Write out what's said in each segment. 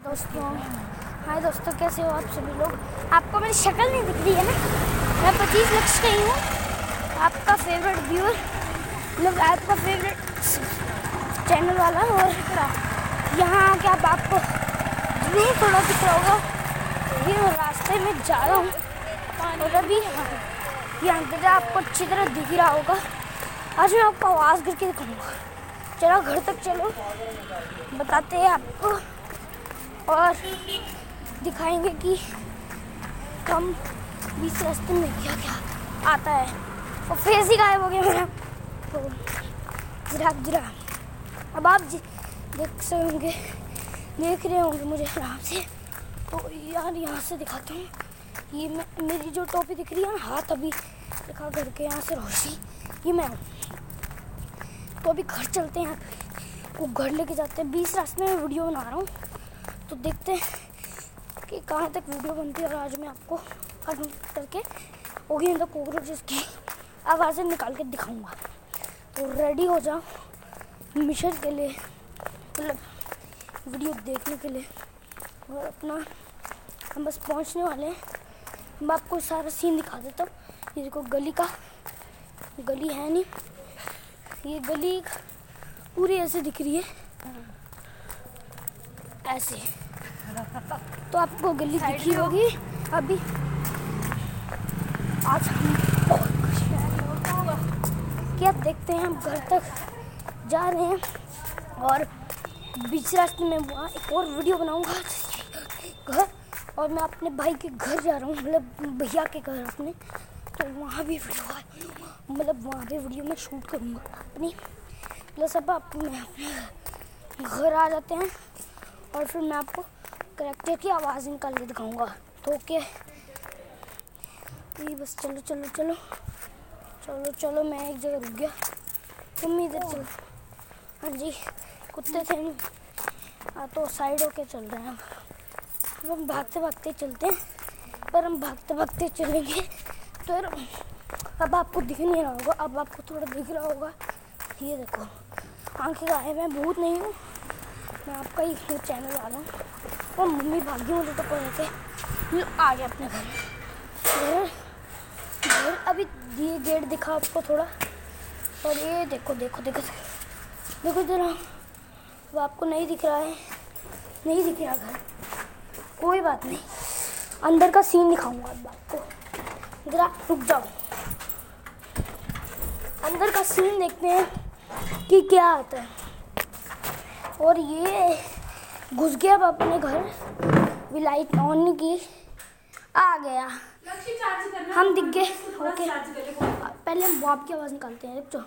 दोस्तों, हाय दोस्तों, कैसे हो आप सभी लोग। आपको मेरी शक्ल नहीं दिख रही है ना। मैं 25 लक्ष्य का ही हूँ, आपका फेवरेट व्यूअर, मतलब आपका फेवरेट चैनल वाला। और यहाँ आके आपको जरूर थोड़ा दिख रहा होगा। ये रास्ते में जा रहा हूँ और अभी यहाँ आपको अच्छी तरह दिख रहा होगा। आज मैं आपको आवाज़ करके दिखाऊंगा। चलो घर तक चलो, बताते हैं आपको और दिखाएंगे कि कम बीच रास्ते में क्या क्या आता है। और फेस ही गायब हो गया मेरा, तो जरा अब आप देख रहे होंगे मुझे यहाँ से। तो यार यहाँ से दिखाता हूँ। ये मेरी जो टोपी दिख रही है ना, हाथ अभी दिखा करके यहाँ से रोशनी, ये मैं हूँ। तो अभी घर चलते हैं, वो घर लेके जाते हैं। 20 रास्ते में वीडियो बना रहा हूँ, तो देखते हैं कि कहाँ तक वीडियो बनती है। और आज मैं आपको कट करके ओगी इन द कॉकरोचेस की आवाज़ें निकाल के दिखाऊंगा। तो रेडी हो जाओ मिशन के लिए, मतलब वीडियो देखने के लिए। और अपना हम बस पहुँचने वाले हैं। मैं आपको सारा सीन दिखा देता हूँ। ये देखो, गली है नहीं, ये गली पूरी ऐसे दिख रही है, ऐसे। तो आपको गली दिखी होगी। अभी आज हम क्या देखते हैं, हम घर तक जा रहे हैं और बीच रास्ते में वहाँ एक और वीडियो बनाऊंगा घर। और मैं अपने भाई के घर जा रहा हूँ, मतलब भैया के घर अपने। तो वहाँ भी वीडियो, मतलब वहाँ पे वीडियो में शूट करूँगा अपनी। प्लस अब मैं अपने घर आ जाते हैं और फिर मैं आपको करैक्टर की आवाज़ निकाल के दिखाऊंगा। तो ओके, बस चलो मैं एक जगह रुक गया, तुम इधर चलो। हाँ जी, कुत्ते थे नहीं। हाँ, तो साइड होके चल रहे हैं। अब हम भागते चलते हैं, पर हम भागते चलेंगे तो अब आपको दिख नहीं रहा होगा। अब आपको थोड़ा दिख रहा होगा, ये देखो आंखें गायब हैं। भूत नहीं हूँ मैं, आपका ही चैनल वाला हूँ। और मम्मी भागी मुझे तो पढ़ के आ गया अपने घर। अभी ये गेट दिखा आपको थोड़ा। और ये देखो जरा, वो आपको नहीं दिख रहा है, नहीं दिख रहा घर। कोई बात नहीं, अंदर का सीन दिखाऊंगा अब आपको। जरा रुक जाओ, अंदर का सीन देखते हैं कि क्या आता है। और ये घुस गया अब अपने घर, भी लाइट ऑन नहीं की, आ गया। हम दिख गए। ओके, पहले हम बाप की आवाज़ निकालते हैं। रुक,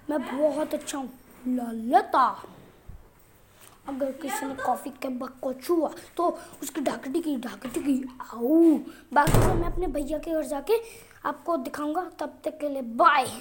मैं बहुत अच्छा हूँ ललता। अगर किसी ने कॉफ़ी के बक को छुआ तो उसकी ढाकटी की आओ। बाकी तो मैं अपने भैया के घर जाके आपको दिखाऊंगा। तब तक के लिए बाय।